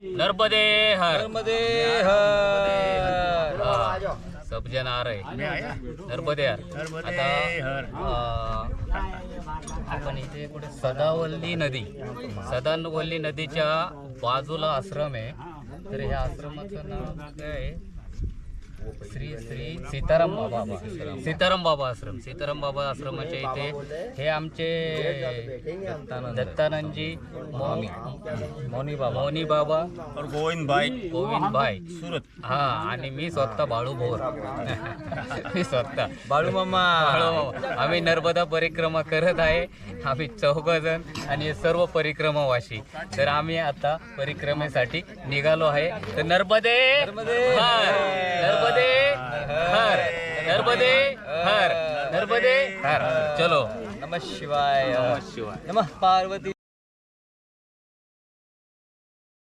नर्मदे हर नर्मदे हर सब जण आ रहे नर्मदे हर. आता आपण इथे कुठे सदावल्ली नदीच्या बाजूला आश्रम आहे. तर ह्या आश्रमाचं नाव काय आहे? श्री श्री सीताराम बाबा आश्रमाच्या इथे हे आमचे दत्तानंदजी मौनी बाबा और गोविंद भाई सुरत. हा, आणि मी स्वतः बाळू भोर मी स्वतः बाळू मामा. आम्ही नर्मदा परिक्रमा करत आहे. आम्ही 4 जण आणि हे सर्व परिक्रमावासी. तर आम्ही आता परिक्रमेसाठी निघालो आहे. तर नर्मदे हर, नर्मदे हर, नर्मदे हर, नर्मदे हर. चलो. नमः शिवाय. नमः पार्वती.